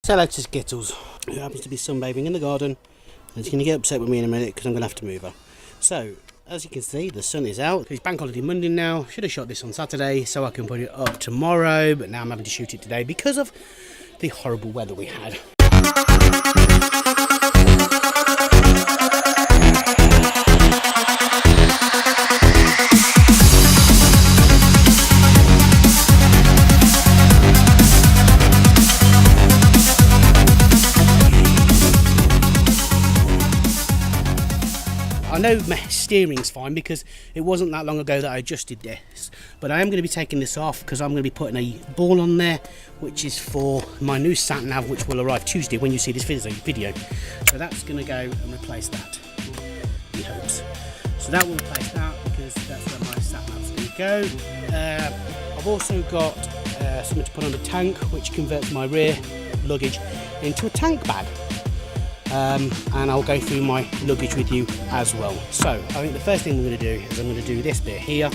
Say hello to Skittles, who happens to be sunbathing in the garden, and she's going to get upset with me in a minute because I'm going to have to move her. So, as you can see, the sun is out. It's Bank Holiday Monday now. Should have shot this on Saturday so I can put it up tomorrow, but now I'm having to shoot it today because of the horrible weather we had. I know my steering's fine because it wasn't that long ago that I adjusted this, but I am going to be taking this off because I'm going to be putting a ball on there which is for my new sat nav, which will arrive Tuesday when you see this video. So that's going to go and replace that, he hopes. So that will replace that because that's where my sat nav's going to go. I've also got something to put on the tank which converts my rear luggage into a tank bag. And I'll go through my luggage with you as well. So I think the first thing we're going to do is I'm going to do this bit here.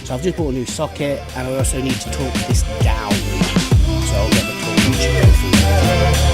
So I've just bought a new socket and I also need to torque this down. So I'll get the torque and go through that.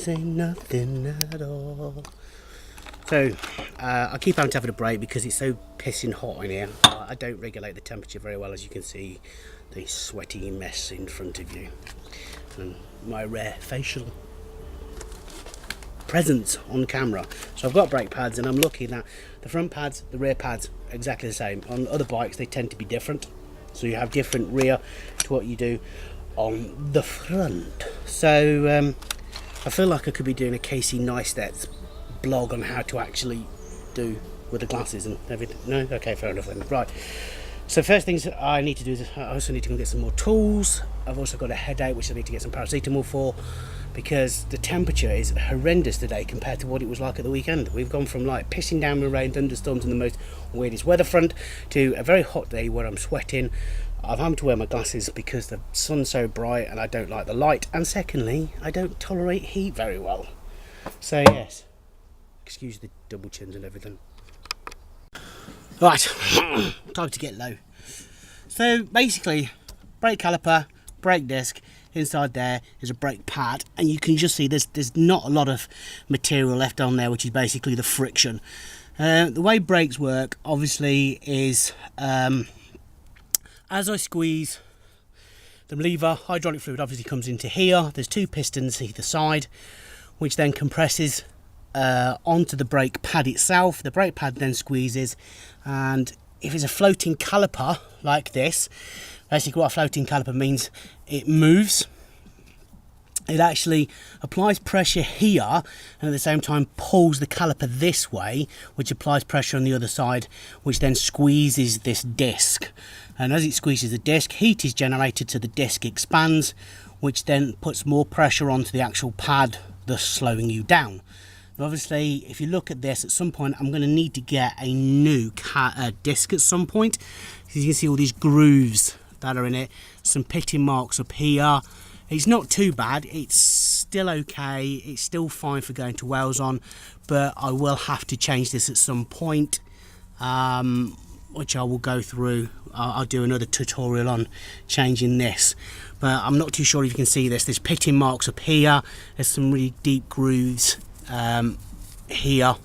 Nothing at all. So I keep having to have a break because it's so pissing hot in here. I don't regulate the temperature very well, as you can see the sweaty mess in front of you and my rare facial presence on camera. So I've got brake pads and I'm lucky that the front pads, the rear pads are exactly the same. On other bikes they tend to be different, so you have different rear to what you do on the front. So I feel like I could be doing a Casey Neistat blog on how to actually do with the glasses and everything. No? Okay, fair enough then. Right. So first things I need to do is I also need to go get some more tools. I've also got a headache which I need to get some paracetamol for because the temperature is horrendous today compared to what it was like at the weekend. We've gone from like pissing down with rain, thunderstorms and the most weirdest weather front to a very hot day where I'm sweating. I've had to wear my glasses because the sun's so bright and I don't like the light, and secondly I don't tolerate heat very well. So yes, excuse the double chins and everything. Right, time to get low. So basically, brake caliper, brake disc, inside there is a brake pad, and you can just see there's not a lot of material left on there, which is basically the friction. The way brakes work obviously is as I squeeze the lever, hydraulic fluid obviously comes into here. There's two pistons either side, which then compresses onto the brake pad itself. The brake pad then squeezes, and if it's a floating caliper like this, basically what a floating caliper means, it moves. It actually applies pressure here and at the same time pulls the caliper this way, which applies pressure on the other side, which then squeezes this disc. And as it squeezes the disc, heat is generated so the disc expands, which then puts more pressure onto the actual pad, thus slowing you down. And obviously, if you look at this, at some point I'm going to need to get a new disc at some point. As you can see all these grooves that are in it, some pitting marks up here. It's not too bad, it's still okay, it's still fine for going to Wales on, but I will have to change this at some point, which I will go through. I'll do another tutorial on changing this, but I'm not too sure if you can see this. There's pitting marks up here, there's some really deep grooves here,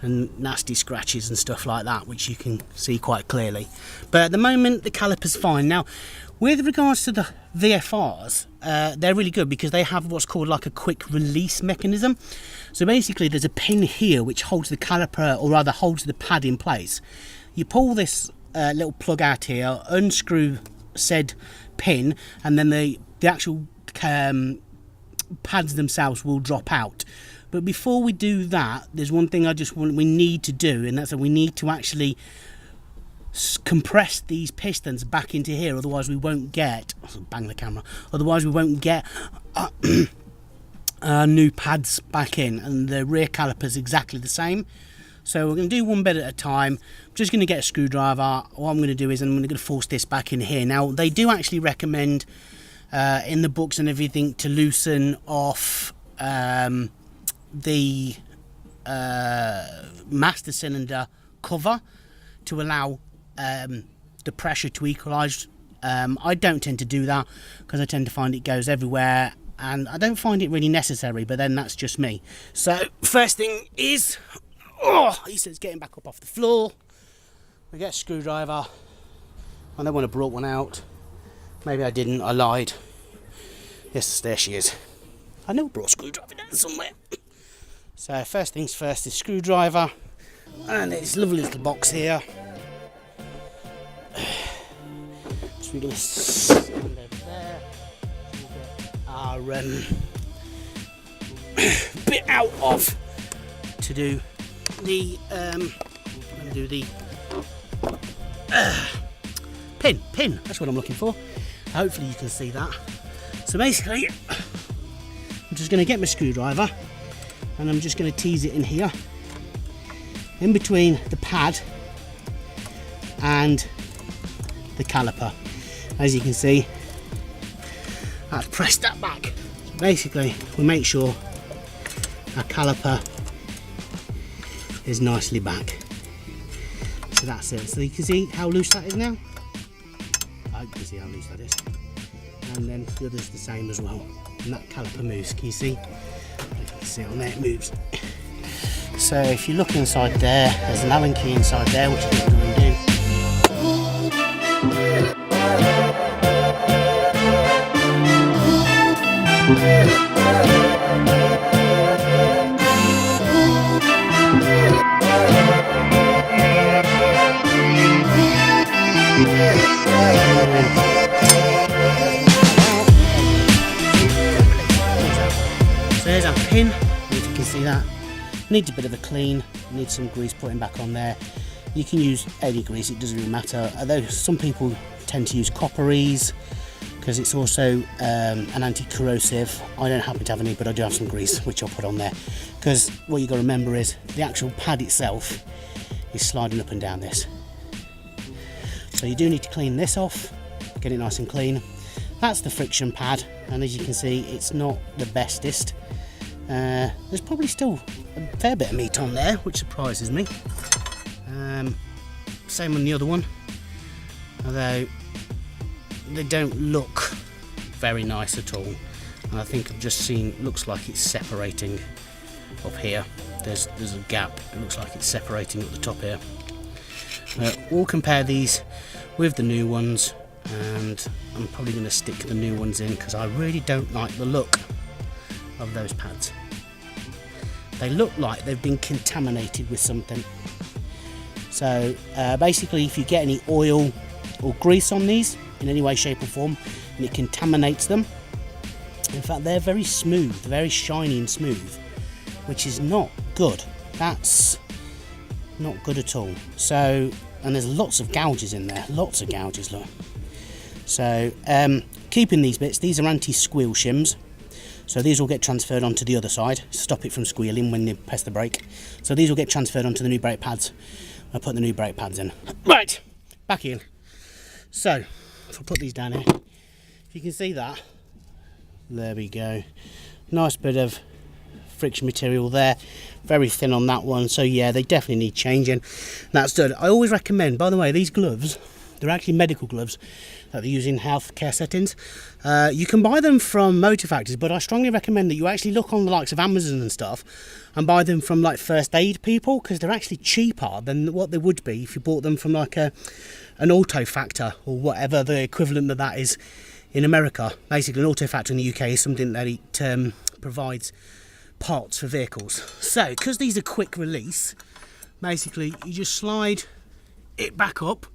and nasty scratches and stuff like that, which you can see quite clearly. But at the moment the caliper's fine. Now with regards to the VFRs, they're really good because they have what's called like a quick release mechanism. So basically there's a pin here which holds the caliper, or rather holds the pad in place. You pull this little plug out here, unscrew said pin, and then the actual pads themselves will drop out. But before we do that, there's one thing we need to do, and that's that we need to actually compress these pistons back into here, otherwise we won't get, bang the camera, otherwise we won't get new pads back in, and the rear caliper is exactly the same. So we're going to do one bit at a time. I'm just going to get a screwdriver. What I'm going to do is I'm going to force this back in here. Now they do actually recommend in the books and everything to loosen off the master cylinder cover to allow the pressure to equalise. I don't tend to do that because I tend to find it goes everywhere, and I don't find it really necessary, but then that's just me. So first thing is, he says getting back up off the floor. We get a screwdriver. I know when I brought one out. Maybe I didn't, I lied. Yes, there she is. I know I brought a screwdriver down somewhere. So first things first is screwdriver, and this lovely little box here. So we're going to stand over there. We'll get our bit out of to do the pin. That's what I'm looking for. Hopefully you can see that. So basically, I'm just going to get my screwdriver, and I'm just going to tease it in here, in between the pad and the caliper. As you can see, I've pressed that back. So basically, we make sure our caliper is nicely back. So that's it. So you can see how loose that is now. I hope you can see how loose that is. And then the other's the same as well. And that caliper moves. Can you see? You can see on there it moves. So if you look inside there, there's an Allen key inside there, which I'm going to undo. So there's our pin, if you can see that. Needs a bit of a clean, needs some grease putting back on there. You can use any grease, it doesn't really matter, although some people tend to use copperies because it's also an anti-corrosive. I don't happen to have any, but I do have some grease which I'll put on there, because what you've got to remember is the actual pad itself is sliding up and down this. So you do need to clean this off, get it nice and clean. That's the friction pad, and as you can see, it's not the bestest. There's probably still a fair bit of meat on there, which surprises me. Same on the other one, although they don't look very nice at all. And I think I've just seen, looks like it's separating up here. There's a gap, it looks like it's separating at the top here. We'll compare these with the new ones, and I'm probably going to stick the new ones in because I really don't like the look of those pads. They look like they've been contaminated with something. So basically, if you get any oil or grease on these in any way, shape or form, and it contaminates them, in fact they're very smooth, very shiny and smooth, which is not good. That's not good at all. So, and there's lots of gouges in there, lots of gouges, look. So keeping these bits, these are anti-squeal shims, so these will get transferred onto the other side, stop it from squealing when you press the brake. So these will get transferred onto the new brake pads. I'll put the new brake pads in. Right, back in. So if I put these down here, if you can see that, there we go. Nice bit of friction material there, very thin on that one. So yeah, they definitely need changing. That's good. I always recommend, by the way, these gloves, They're actually medical gloves that they use in healthcare settings. You can buy them from motor factories, but I strongly recommend that you actually look on the likes of Amazon and stuff and buy them from like first aid people, because they're actually cheaper than what they would be if you bought them from like an auto factor or whatever the equivalent of that is in America. Basically, an auto factor in the UK is something that it provides parts for vehicles. So because these are quick release, basically you just slide it back up,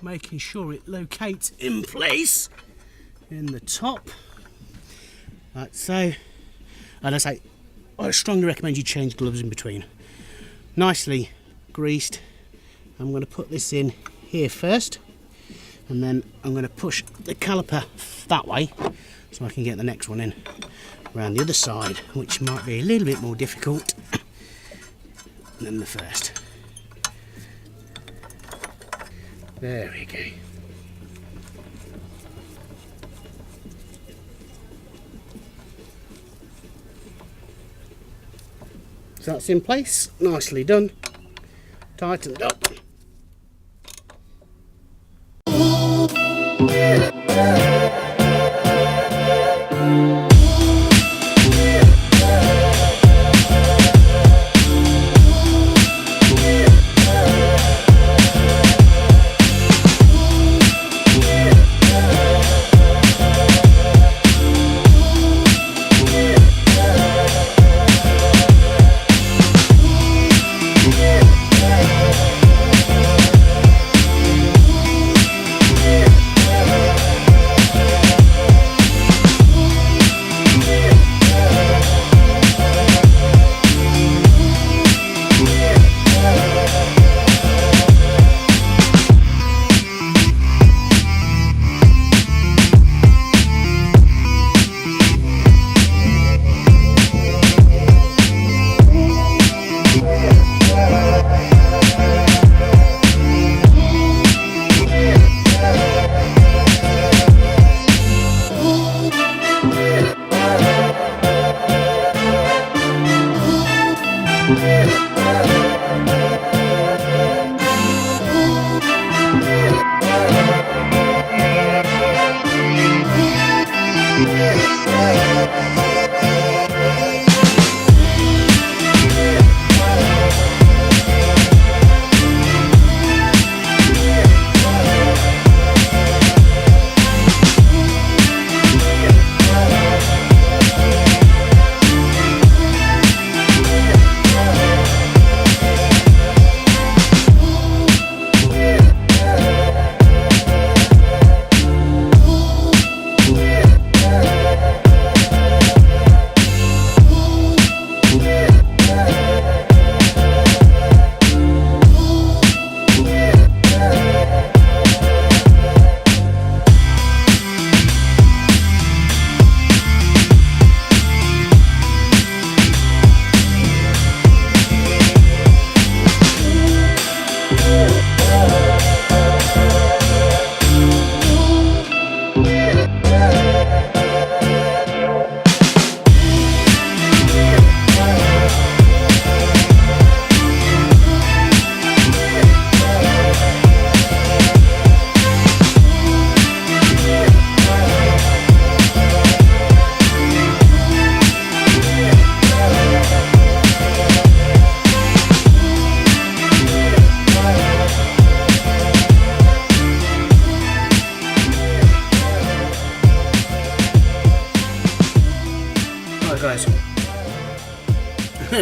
making sure it locates in place in the top, like so. And I strongly recommend you change gloves in between. Nicely greased. I'm going to put this in here first, and then I'm going to push the caliper that way so I can get the next one in around the other side, which might be a little bit more difficult than the first. There we go. So that's in place, nicely done, tightened up.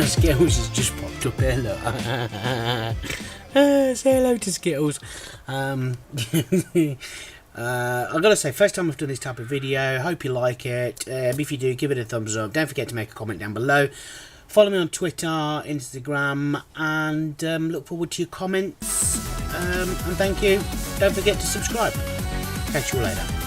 Skittles has just popped up here, look. Say hello to Skittles. I've got to say, first time I've done this type of video. Hope you like it. If you do, give it a thumbs up. Don't forget to make a comment down below. Follow me on Twitter, Instagram, and look forward to your comments. And thank you. Don't forget to subscribe. Catch you all later.